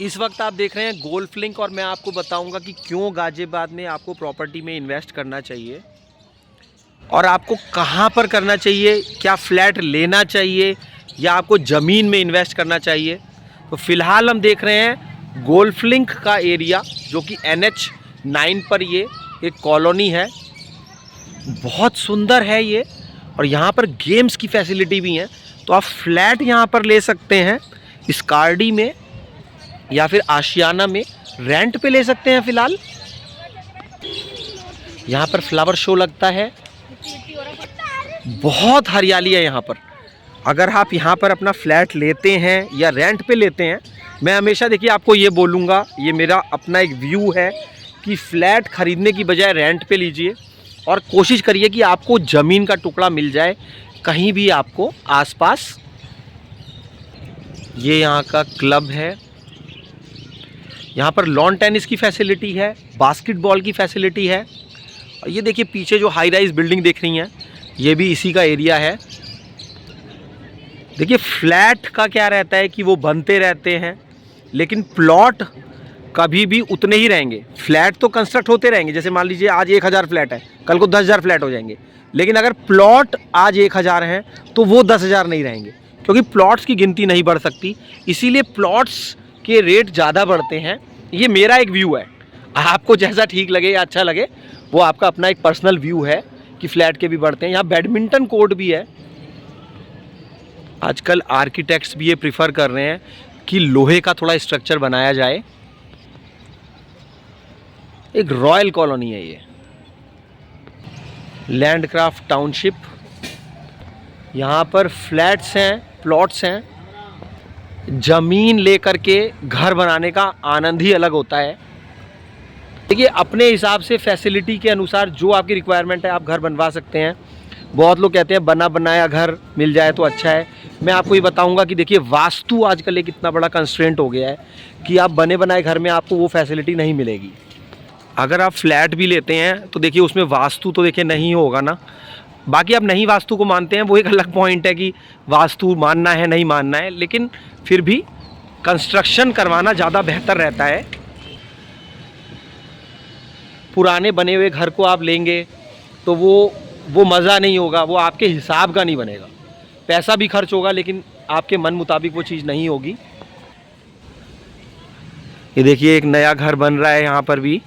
इस वक्त आप देख रहे हैं गोल्फ लिंक और मैं आपको बताऊंगा कि क्यों गाजियाबाद में आपको प्रॉपर्टी में इन्वेस्ट करना चाहिए और आपको कहां पर करना चाहिए, क्या फ्लैट लेना चाहिए या आपको ज़मीन में इन्वेस्ट करना चाहिए। तो फ़िलहाल हम देख रहे हैं गोल्फ लिंक का एरिया जो कि NH9 पर ये एक कॉलोनी है, बहुत सुंदर है ये और यहाँ पर गेम्स की फैसिलिटी भी है। तो आप फ्लैट यहाँ पर ले सकते हैं स्कार्डी में या फिर आशियाना में रेंट पे ले सकते हैं। फ़िलहाल यहाँ पर फ्लावर शो लगता है, बहुत हरियाली है यहाँ पर। अगर आप यहाँ पर अपना फ्लैट लेते हैं या रेंट पे लेते हैं, मैं हमेशा देखिए आपको ये बोलूँगा, ये मेरा अपना एक व्यू है कि फ़्लैट ख़रीदने की बजाय रेंट पे लीजिए और कोशिश करिए कि आपको ज़मीन का टुकड़ा मिल जाए कहीं भी आपको आसपास। ये यहाँ का क्लब है, यहाँ पर लॉन टेनिस की फैसिलिटी है, बास्केटबॉल की फैसिलिटी है। और ये देखिए पीछे जो हाई राइज बिल्डिंग देख रही हैं, ये भी इसी का एरिया है। देखिए फ्लैट का क्या रहता है कि वो बनते रहते हैं, लेकिन प्लॉट कभी भी उतने ही रहेंगे। फ्लैट तो कंस्ट्रक्ट होते रहेंगे, जैसे मान लीजिए आज 1000 फ्लैट है, कल को 10,000 फ्लैट हो जाएंगे। लेकिन अगर प्लॉट आज 1000 हैं तो वो 10,000 नहीं रहेंगे, क्योंकि प्लॉट्स की गिनती नहीं बढ़ सकती। इसीलिए प्लॉट्स के रेट ज़्यादा बढ़ते हैं। ये मेरा एक व्यू है, आपको जैसा ठीक लगे या अच्छा लगे वो आपका अपना एक पर्सनल व्यू है कि फ्लैट के भी बढ़ते हैं। यहाँ बैडमिंटन कोर्ट भी है। आजकल आर्किटेक्ट्स भी ये प्रिफर कर रहे हैं कि लोहे का थोड़ा स्ट्रक्चर बनाया जाए। एक रॉयल कॉलोनी है ये, लैंडक्राफ्ट टाउनशिप। यहाँ पर फ्लैट्स हैं, प्लॉट्स हैं। ज़मीन लेकर के घर बनाने का आनंद ही अलग होता है। देखिए अपने हिसाब से फैसिलिटी के अनुसार जो आपकी रिक्वायरमेंट है आप घर बनवा सकते हैं। बहुत लोग कहते हैं बना बनाया घर मिल जाए तो अच्छा है। मैं आपको ये बताऊंगा कि देखिए वास्तु आजकल एक इतना बड़ा कंस्ट्रेंट हो गया है कि आप बने बनाए घर में आपको वो फैसिलिटी नहीं मिलेगी। अगर आप फ्लैट भी लेते हैं तो देखिए उसमें वास्तु तो देखिए नहीं होगा ना। बाकी आप नहीं वास्तु को मानते हैं वो एक अलग पॉइंट है कि वास्तु मानना है नहीं मानना है, लेकिन फिर भी कंस्ट्रक्शन करवाना ज़्यादा बेहतर रहता है। पुराने बने हुए घर को आप लेंगे तो वो मज़ा नहीं होगा, वो आपके हिसाब का नहीं बनेगा। पैसा भी खर्च होगा लेकिन आपके मन मुताबिक वो चीज़ नहीं होगी। ये देखिए एक नया घर बन रहा है यहाँ पर भी।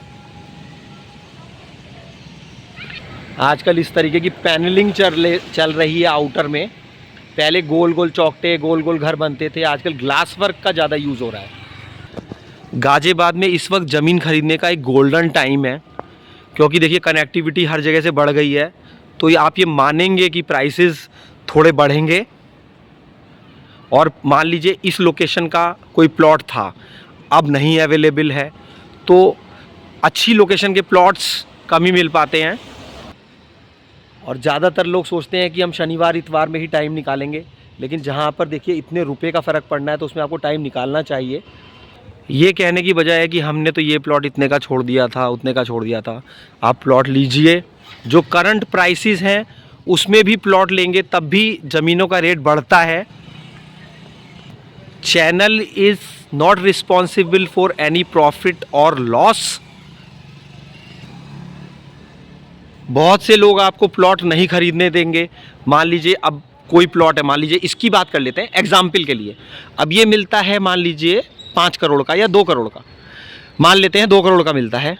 आजकल इस तरीके की पैनलिंग चल रही है आउटर में। पहले गोल गोल चौखटे गोल गोल घर बनते थे, आजकल ग्लास वर्क का ज़्यादा यूज़ हो रहा है। गाजियाबाद में इस वक्त ज़मीन खरीदने का एक गोल्डन टाइम है, क्योंकि देखिए कनेक्टिविटी हर जगह से बढ़ गई है। तो आप ये मानेंगे कि प्राइसेस थोड़े बढ़ेंगे। और मान लीजिए इस लोकेशन का कोई प्लॉट था, अब नहीं अवेलेबल है, तो अच्छी लोकेशन के प्लॉट्स कम ही मिल पाते हैं। और ज़्यादातर लोग सोचते हैं कि हम शनिवार इतवार में ही टाइम निकालेंगे, लेकिन जहाँ पर देखिए इतने रुपए का फ़र्क पड़ना है तो उसमें आपको टाइम निकालना चाहिए। ये कहने की बजाय है कि हमने तो ये प्लॉट इतने का छोड़ दिया था, उतने का छोड़ दिया था। आप प्लॉट लीजिए, जो करंट प्राइसेस हैं उसमें भी प्लॉट लेंगे तब भी ज़मीनों का रेट बढ़ता है। Channel is not responsible for any profit और लॉस। बहुत से लोग आपको प्लॉट नहीं खरीदने देंगे। मान लीजिए अब कोई प्लॉट है, मान लीजिए इसकी बात कर लेते हैं एग्जाम्पल के लिए। अब ये मिलता है मान लीजिए 5 करोड़ का या 2 करोड़ का, मान लेते हैं 2 करोड़ का मिलता है।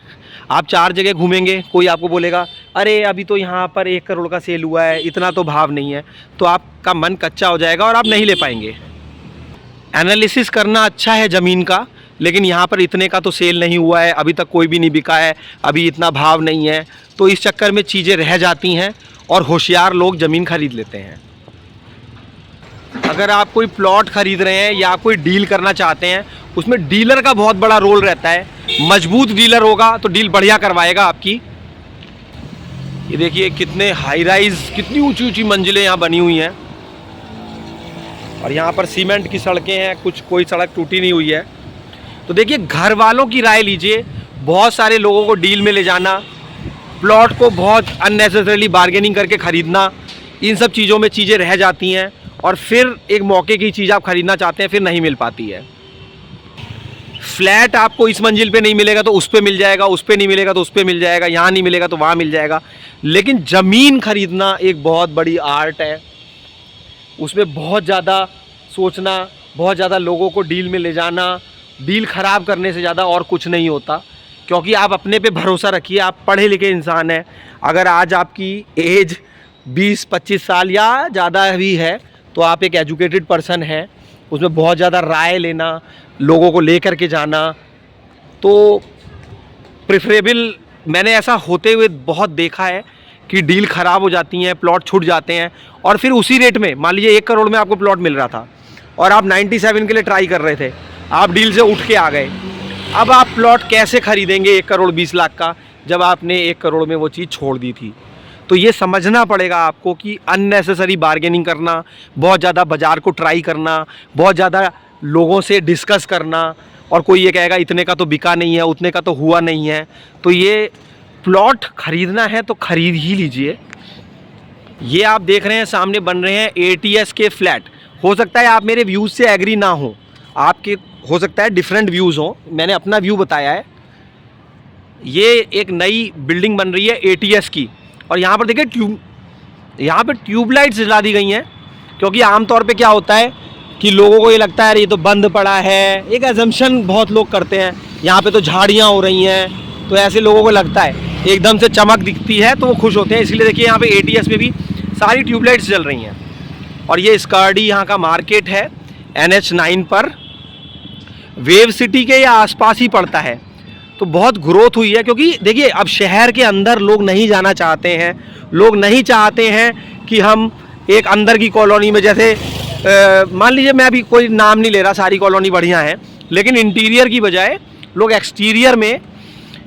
आप 4 जगह घूमेंगे, कोई आपको बोलेगा अरे अभी तो यहाँ पर 1 करोड़ का सेल हुआ है, इतना तो भाव नहीं है, तो आपका मन कच्चा हो जाएगा और आप नहीं ले पाएंगे। एनालिसिस करना अच्छा है ज़मीन का, लेकिन यहाँ पर इतने का तो सेल नहीं हुआ है, अभी तक कोई भी नहीं बिका है, अभी इतना भाव नहीं है, तो इस चक्कर में चीज़ें रह जाती हैं और होशियार लोग ज़मीन खरीद लेते हैं। अगर आप कोई प्लॉट खरीद रहे हैं या आप कोई डील करना चाहते हैं, उसमें डीलर का बहुत बड़ा रोल रहता है। मजबूत डीलर होगा तो डील बढ़िया करवाएगा आपकी। ये देखिए कितने हाई राइज, कितनी ऊंची ऊंची मंजिलें यहाँ बनी हुई हैं और यहाँ पर सीमेंट की सड़कें हैं, कोई सड़क टूटी नहीं हुई है। तो देखिए घर वालों की राय लीजिए। बहुत सारे लोगों को डील में ले जाना, प्लॉट को बहुत अननेसेसरीली बार्गेनिंग करके ख़रीदना, इन सब चीज़ों में चीज़ें रह जाती हैं और फिर एक मौके की चीज़ आप ख़रीदना चाहते हैं फिर नहीं मिल पाती है। फ्लैट आपको इस मंजिल पे नहीं मिलेगा तो उस पे मिल जाएगा, उस पे नहीं मिलेगा तो उस पे मिल जाएगा, यहाँ नहीं मिलेगा तो वहाँ मिल जाएगा। लेकिन ज़मीन खरीदना एक बहुत बड़ी आर्ट है, उसमें बहुत ज़्यादा सोचना, बहुत ज़्यादा लोगों को डील में ले जाना, डील ख़राब करने से ज़्यादा और कुछ नहीं होता। क्योंकि आप अपने पे भरोसा रखिए, आप पढ़े लिखे इंसान हैं। अगर आज आपकी एज 20-25 साल या ज़्यादा भी है तो आप एक एजुकेटेड पर्सन हैं। उसमें बहुत ज़्यादा राय लेना, लोगों को लेकर के जाना तो प्रेफरेबल, मैंने ऐसा होते हुए बहुत देखा है कि डील ख़राब हो जाती हैं, प्लॉट छूट जाते हैं और फिर उसी रेट में, मान लीजिए 1 करोड़ में आपको प्लॉट मिल रहा था और आप 97 के लिए ट्राई कर रहे थे, आप डील से उठ के आ गए। अब आप प्लॉट कैसे खरीदेंगे 1 करोड़ 20 लाख का, जब आपने 1 करोड़ में वो चीज़ छोड़ दी थी। तो ये समझना पड़ेगा आपको कि अननेसेसरी बार्गेनिंग करना, बहुत ज़्यादा बाज़ार को ट्राई करना, बहुत ज़्यादा लोगों से डिस्कस करना, और कोई ये कहेगा इतने का तो बिका नहीं है, उतने का तो हुआ नहीं है। तो ये प्लॉट खरीदना है तो खरीद ही लीजिए। ये आप देख रहे हैं सामने बन रहे हैं ATS के फ्लैट। हो सकता है आप मेरे व्यूज़ से एग्री ना हो, आपके हो सकता है डिफरेंट व्यूज़ हो, मैंने अपना व्यू बताया है। ये एक नई बिल्डिंग बन रही है ATS की, और यहाँ पर देखिए यहाँ पर ट्यूबलाइट्स जला दी गई हैं। क्योंकि आमतौर पे क्या होता है कि लोगों को ये लगता है ये तो बंद पड़ा है, एक एजम्पशन बहुत लोग करते हैं, यहाँ पे तो झाड़ियाँ हो रही हैं, तो ऐसे लोगों को लगता है एकदम से चमक दिखती है तो वो खुश होते हैं। इसलिए देखिए यहाँ पे ATS में भी सारी ट्यूबलाइट्स जल रही हैं। और ये स्कर्डी यहाँ का मार्केट है, NH9 पर, वेव सिटी के या आसपास ही पड़ता है। तो बहुत ग्रोथ हुई है, क्योंकि देखिए अब शहर के अंदर लोग नहीं जाना चाहते हैं। लोग नहीं चाहते हैं कि हम एक अंदर की कॉलोनी में, जैसे मान लीजिए, मैं अभी कोई नाम नहीं ले रहा, सारी कॉलोनी बढ़िया है, लेकिन इंटीरियर की बजाय लोग एक्सटीरियर में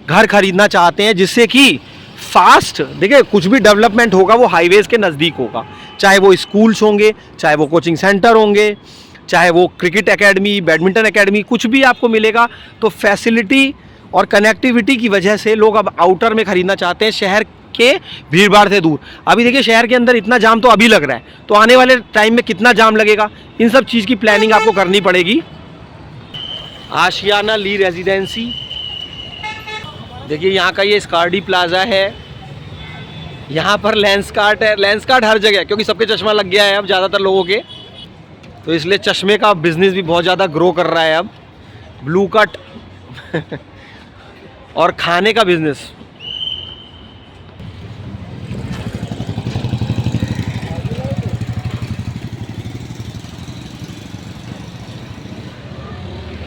घर खरीदना चाहते हैं, जिससे कि फास्ट, देखिए कुछ भी डेवलपमेंट होगा वो हाईवेज़ के नज़दीक होगा। चाहे वो स्कूल्स होंगे, चाहे वो कोचिंग सेंटर होंगे, चाहे वो क्रिकेट एकेडमी, बैडमिंटन एकेडमी, कुछ भी आपको मिलेगा। तो फैसिलिटी और कनेक्टिविटी की वजह से लोग अब आउटर में ख़रीदना चाहते हैं, शहर के भीड़-भाड़ से दूर। अभी देखिए शहर के अंदर इतना जाम तो अभी लग रहा है, तो आने वाले टाइम में कितना जाम लगेगा, इन सब चीज़ की प्लानिंग आपको करनी पड़ेगी। आशियाना ली रेजिडेंसी, देखिए यहाँ का ये स्कार्डी प्लाजा है। यहाँ पर लेंसकार्ट है, लेंसकार्ट हर जगह, क्योंकि सबके चश्मा लग गया है अब ज़्यादातर लोगों के, तो इसलिए चश्मे का बिजनेस भी बहुत ज़्यादा ग्रो कर रहा है अब। ब्लू कट और खाने का बिजनेस।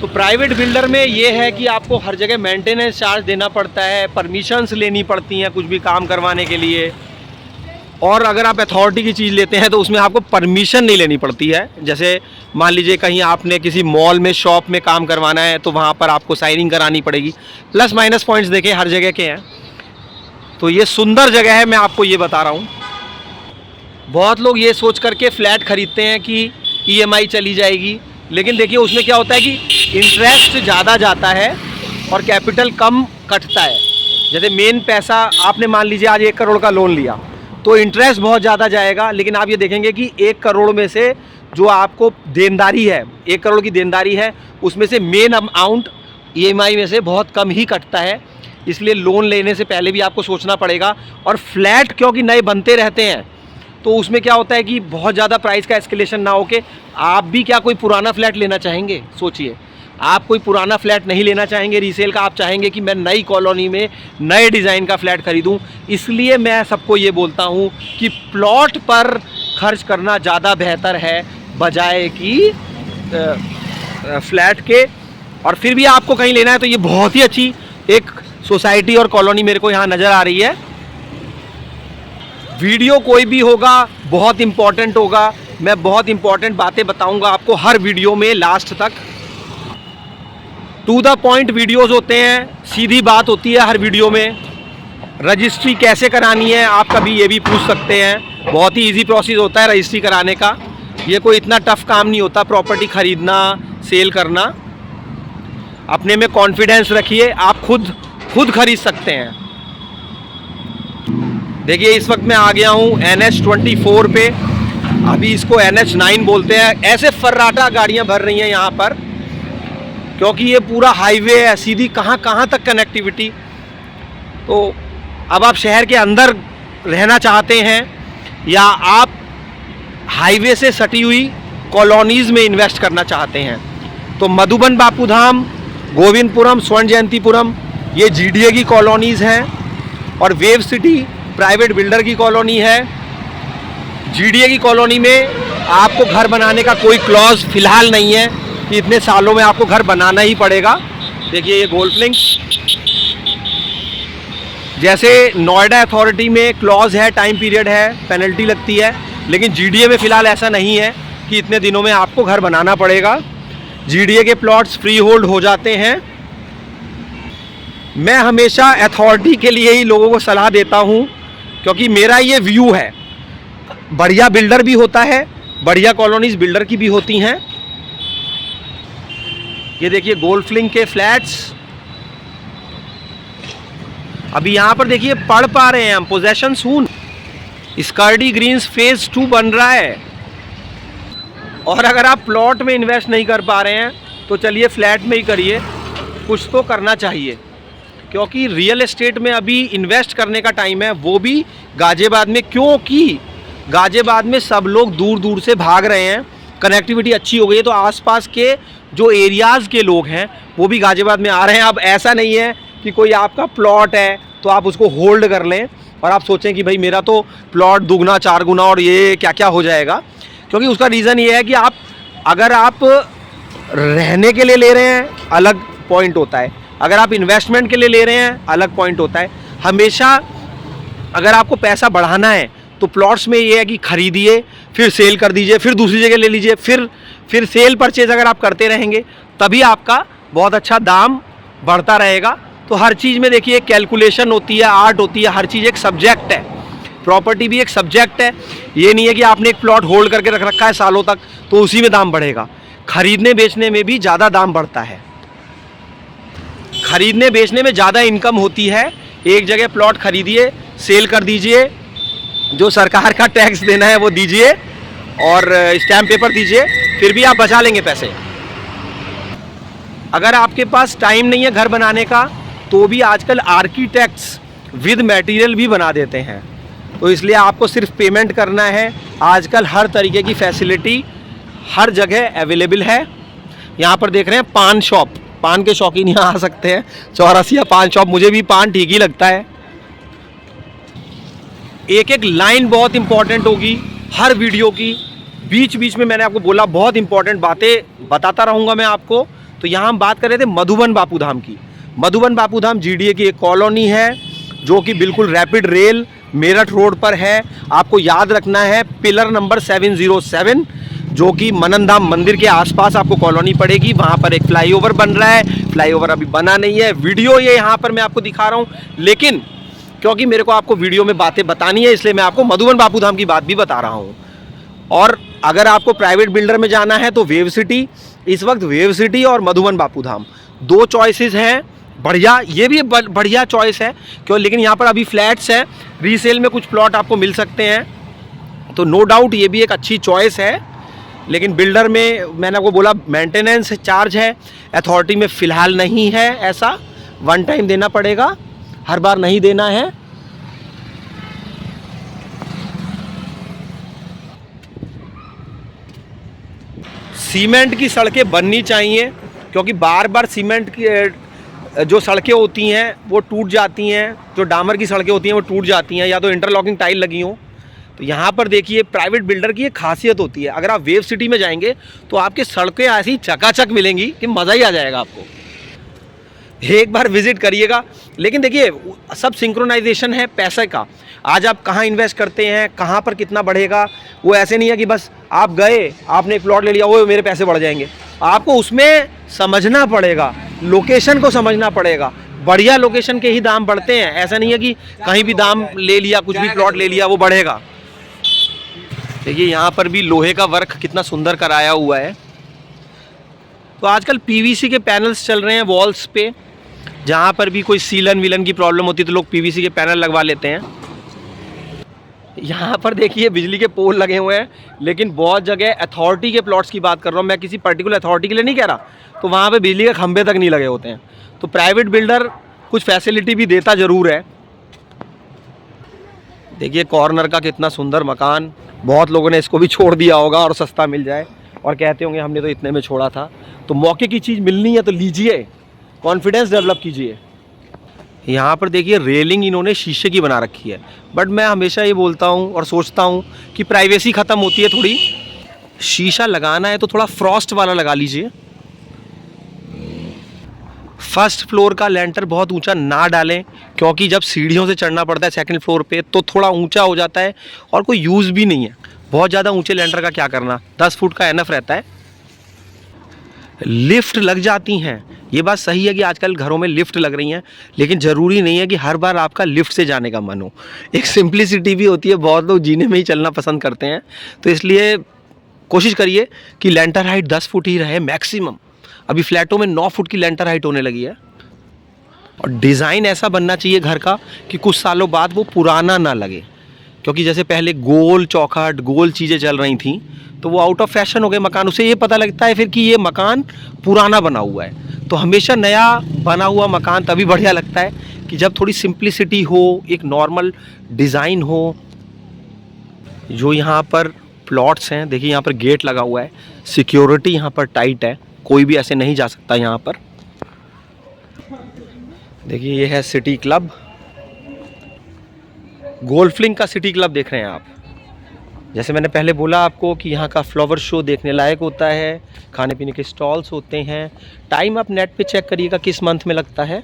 तो प्राइवेट बिल्डर में ये है कि आपको हर जगह मेंटेनेंस चार्ज देना पड़ता है, परमिशंस लेनी पड़ती हैं कुछ भी काम करवाने के लिए। और अगर आप अथॉरिटी की चीज़ लेते हैं तो उसमें आपको परमिशन नहीं लेनी पड़ती है। जैसे मान लीजिए कहीं आपने किसी मॉल में, शॉप में काम करवाना है तो वहाँ पर आपको साइनिंग करानी पड़ेगी। प्लस माइनस पॉइंट्स देखें हर जगह के हैं। तो ये सुंदर जगह है, मैं आपको ये बता रहा हूँ। बहुत लोग ये सोच करके फ्लैट ख़रीदते हैं कि EMI चली जाएगी, लेकिन देखिए उसमें क्या होता है कि इंटरेस्ट ज़्यादा जाता है और कैपिटल कम कटता है। जैसे मेन पैसा आपने मान लीजिए आज 1 करोड़ का लोन लिया तो इंटरेस्ट बहुत ज़्यादा जाएगा, लेकिन आप ये देखेंगे कि 1 करोड़ में से जो आपको देनदारी है, 1 करोड़ की देनदारी है, उसमें से मेन अमाउंट EMI में से बहुत कम ही कटता है। इसलिए लोन लेने से पहले भी आपको सोचना पड़ेगा। और फ्लैट क्योंकि नए बनते रहते हैं तो उसमें क्या होता है कि बहुत ज़्यादा प्राइस का एस्केलेशन ना हो के, आप भी क्या कोई पुराना फ्लैट लेना चाहेंगे? सोचिए, आप कोई पुराना फ्लैट नहीं लेना चाहेंगे रीसेल का, आप चाहेंगे कि मैं नई कॉलोनी में नए डिज़ाइन का फ्लैट खरीदूं। इसलिए मैं सबको ये बोलता हूं कि प्लॉट पर खर्च करना ज़्यादा बेहतर है बजाय कि फ्लैट के। और फिर भी आपको कहीं लेना है तो ये बहुत ही अच्छी एक सोसाइटी और कॉलोनी मेरे को यहाँ नज़र आ रही है। वीडियो कोई भी होगा बहुत इम्पॉर्टेंट होगा, मैं बहुत इम्पॉर्टेंट बातें बताऊंगा आपको हर वीडियो में लास्ट तक। टू द पॉइंट वीडियोस होते हैं, सीधी बात होती है हर वीडियो में। रजिस्ट्री कैसे करानी है आप कभी ये भी पूछ सकते हैं, बहुत ही इजी प्रोसेस होता है रजिस्ट्री कराने का। ये कोई इतना टफ काम नहीं होता प्रॉपर्टी ख़रीदना, सेल करना। अपने में कॉन्फिडेंस रखिए, आप खुद खरीद सकते हैं। देखिए इस वक्त मैं आ गया हूँ NH24 पे, अभी इसको NH9 बोलते हैं। ऐसे फर्राटा गाड़ियाँ भर रही हैं यहाँ पर। क्योंकि ये पूरा हाईवे है, सीधी कहाँ कहाँ तक कनेक्टिविटी। तो अब आप शहर के अंदर रहना चाहते हैं या आप हाईवे से सटी हुई कॉलोनीज़ में इन्वेस्ट करना चाहते हैं, तो मधुबन बापूधाम, गोविंदपुरम, स्वर्ण जयंतीपुरम ये जीडीए की कॉलोनीज़ हैं और वेव सिटी प्राइवेट बिल्डर की कॉलोनी है। जीडीए की कॉलोनी में आपको घर बनाने का कोई क्लॉज फिलहाल नहीं है कि इतने सालों में आपको घर बनाना ही पड़ेगा। देखिए ये गोल्फ लिंक, जैसे नोएडा अथॉरिटी में क्लॉज है, टाइम पीरियड है, पेनल्टी लगती है, लेकिन जीडीए में फ़िलहाल ऐसा नहीं है कि इतने दिनों में आपको घर बनाना पड़ेगा। जीडीए के प्लॉट्स फ्री होल्ड हो जाते हैं। मैं हमेशा अथॉरिटी के लिए ही लोगों को सलाह देता हूं, क्योंकि मेरा ये व्यू है, बढ़िया बिल्डर भी होता है, बढ़िया कॉलोनीज बिल्डर की भी होती हैं। ये देखिए गोल्फ लिंक के फ्लैट्स, अभी यहाँ पर देखिए पढ़ पा रहे हैं हम, पोजेशन सून, स्कर्डी ग्रीन्स फेज 2 बन रहा है। और अगर आप प्लॉट में इन्वेस्ट नहीं कर पा रहे हैं तो चलिए फ्लैट में ही करिए, कुछ तो करना चाहिए, क्योंकि रियल एस्टेट में अभी इन्वेस्ट करने का टाइम है, वो भी गाजियाबाद में, क्योंकि गाजियाबाद में सब लोग दूर दूर से भाग रहे हैं, कनेक्टिविटी अच्छी हो गई है, तो आसपास के जो एरियाज़ के लोग हैं वो भी गाजियाबाद में आ रहे हैं। अब ऐसा नहीं है कि कोई आपका प्लॉट है तो आप उसको होल्ड कर लें और आप सोचें कि भाई मेरा तो प्लॉट दुगना 4 गुना और ये क्या क्या हो जाएगा, क्योंकि उसका रीज़न ये है कि आप अगर आप रहने के लिए ले रहे हैं अलग पॉइंट होता है, अगर आप इन्वेस्टमेंट के लिए ले रहे हैं अलग पॉइंट होता है। हमेशा अगर आपको पैसा बढ़ाना है तो प्लॉट्स में ये है कि खरीदिए, फिर सेल कर दीजिए, फिर दूसरी जगह ले लीजिए, फिर सेल परचेज अगर आप करते रहेंगे तभी आपका बहुत अच्छा दाम बढ़ता रहेगा। तो हर चीज़ में देखिए कैलकुलेशन होती है, आर्ट होती है, हर चीज़ एक सब्जेक्ट है, प्रॉपर्टी भी एक सब्जेक्ट है। ये नहीं है कि आपने एक प्लॉट होल्ड करके रख रखा है सालों तक तो उसी में दाम बढ़ेगा। खरीदने बेचने में भी ज़्यादा दाम बढ़ता है, खरीदने बेचने में ज़्यादा इनकम होती है। एक जगह प्लॉट खरीदिए, सेल कर दीजिए, जो सरकार का टैक्स देना है वो दीजिए और स्टैम्प पेपर दीजिए, फिर भी आप बचा लेंगे पैसे। अगर आपके पास टाइम नहीं है घर बनाने का तो भी आजकल आर्किटेक्ट्स विद मटेरियल भी बना देते हैं, तो इसलिए आपको सिर्फ पेमेंट करना है। आजकल हर तरीके की फैसिलिटी हर जगह अवेलेबल है। यहाँ पर देख रहे हैं पान शॉप, पान के शौकीन यहाँ आ सकते हैं, चौरसिया पान शॉप, मुझे भी पान ठीक ही लगता है। एक एक लाइन बहुत इंपॉर्टेंट होगी हर वीडियो की, बीच बीच में मैंने आपको बोला बहुत इंपॉर्टेंट बातें बताता रहूँगा मैं आपको। तो यहाँ हम बात कर रहे थे मधुबन बापूधाम की। मधुबन बापूधाम जीडीए की एक कॉलोनी है जो कि बिल्कुल रैपिड रेल मेरठ रोड पर है। आपको याद रखना है पिलर नंबर 707, जो कि मनन धाम मंदिर के आसपास आपको कॉलोनी पड़ेगी। वहाँ पर एक फ्लाईओवर बन रहा है, फ्लाईओवर अभी बना नहीं है। वीडियो ये यहाँ पर मैं आपको दिखा रहा हूँ, लेकिन क्योंकि मेरे को आपको वीडियो में बातें बतानी है इसलिए मैं आपको मधुबन बापूधाम की बात भी बता रहा हूँ। और अगर आपको प्राइवेट बिल्डर में जाना है तो वेव सिटी, इस वक्त वेव सिटी और मधुबन बापूधाम 2 चॉइसेस हैं। बढ़िया, ये भी बढ़िया चॉइस है क्यों, लेकिन यहाँ पर अभी फ्लैट्स हैं, रीसेल में कुछ प्लॉट आपको मिल सकते हैं, तो नो डाउट ये भी एक अच्छी चॉइस है। लेकिन बिल्डर में मैंने आपको बोला मेंटेनेंस चार्ज है, अथॉरिटी में फ़िलहाल नहीं है ऐसा, 1 टाइम देना पड़ेगा, हर बार नहीं देना है। सीमेंट की सड़कें बननी चाहिए, क्योंकि बार बार सीमेंट की जो सड़कें होती हैं वो टूट जाती हैं, जो डामर की सड़कें होती हैं वो टूट जाती हैं, या तो इंटरलॉकिंग टाइल लगी हो। तो यहाँ पर देखिए प्राइवेट बिल्डर की एक खासियत होती है, अगर आप वेव सिटी में जाएंगे तो आपकी सड़कें ऐसी चकाचक मिलेंगी कि मज़ा ही आ जाएगा आपको। एक बार विजिट करिएगा। लेकिन देखिए सब सिंक्रोनाइजेशन है पैसे का, आज आप कहाँ इन्वेस्ट करते हैं, कहाँ पर कितना बढ़ेगा, वो ऐसे नहीं है कि बस आप गए, आपने एक प्लॉट ले लिया, वो मेरे पैसे बढ़ जाएंगे। आपको उसमें समझना पड़ेगा, लोकेशन को समझना पड़ेगा। बढ़िया लोकेशन के ही दाम बढ़ते हैं, ऐसा नहीं है कि कहीं भी दाम ले लिया, कुछ भी प्लॉट ले लिया वो बढ़ेगा। देखिए यहाँ पर भी लोहे का वर्क कितना सुंदर कराया हुआ है। तो आजकल पीवीसी के पैनल्स चल रहे हैं वॉल्स पे, जहाँ पर भी कोई सीलन विलन की प्रॉब्लम होती है तो लोग पीवीसी के पैनल लगवा लेते हैं। यहाँ पर देखिए बिजली के पोल लगे हुए हैं, लेकिन बहुत जगह अथॉरिटी के प्लॉट्स की बात कर रहा हूँ मैं, किसी पर्टिकुलर अथॉरिटी के लिए नहीं कह रहा। तो वहाँ पे बिजली के खंभे तक नहीं लगे होते हैं। तो प्राइवेट बिल्डर कुछ फैसिलिटी भी देता ज़रूर है। देखिए कॉर्नर का कितना सुंदर मकान, बहुत लोगों ने इसको भी छोड़ दिया होगा और सस्ता मिल जाए और कहते होंगे हमने तो इतने में छोड़ा था। तो मौके की चीज़ मिलनी है तो लीजिए, कॉन्फिडेंस डेवलप कीजिए। यहाँ पर देखिए रेलिंग इन्होंने शीशे की बना रखी है, बट मैं हमेशा ये बोलता हूँ और सोचता हूँ कि प्राइवेसी ख़त्म होती है थोड़ी। शीशा लगाना है तो थोड़ा फ्रॉस्ट वाला लगा लीजिए। फर्स्ट फ्लोर का लेंटर बहुत ऊंचा ना डालें, क्योंकि जब सीढ़ियों से चढ़ना पड़ता है सेकंड फ्लोर पे तो थोड़ा ऊंचा हो जाता है और कोई यूज़ भी नहीं है। बहुत ज़्यादा ऊंचे लेंटर का क्या करना, 10 फुट का एनफ रहता है। लिफ्ट लग जाती हैं, ये बात सही है कि आजकल घरों में लिफ्ट लग रही हैं, लेकिन ज़रूरी नहीं है कि हर बार आपका लिफ्ट से जाने का मन हो। एक सिंप्लिसिटी भी होती है, बहुत लोग जीने में ही चलना पसंद करते हैं। तो इसलिए कोशिश करिए कि लेंटर हाइट 10 फुट ही रहे मैक्सिमम। अभी फ्लैटों में 9 फुट की लेंटर हाइट होने लगी है। और डिज़ाइन ऐसा बनना चाहिए घर का कि कुछ सालों बाद वो पुराना ना लगे, क्योंकि जैसे पहले गोल चौखट गोल चीज़ें चल रही थी तो वो आउट ऑफ फैशन हो गए मकान। उसे ये पता लगता है फिर कि ये मकान पुराना बना हुआ है। तो हमेशा नया बना हुआ मकान तभी बढ़िया लगता है कि जब थोड़ी सिंप्लिसिटी हो, एक नॉर्मल डिज़ाइन हो। जो यहाँ पर प्लॉट्स हैं, देखिए यहाँ पर गेट लगा हुआ है, सिक्योरिटी यहाँ पर टाइट है, कोई भी ऐसे नहीं जा सकता यहाँ पर। देखिए ये है सिटी क्लब, गोल्फलिंग का सिटी क्लब देख रहे हैं आप। जैसे मैंने पहले बोला आपको कि यहाँ का फ्लावर शो देखने लायक होता है, खाने पीने के स्टॉल्स होते हैं। टाइम आप नेट पे चेक करिएगा किस मंथ में लगता है।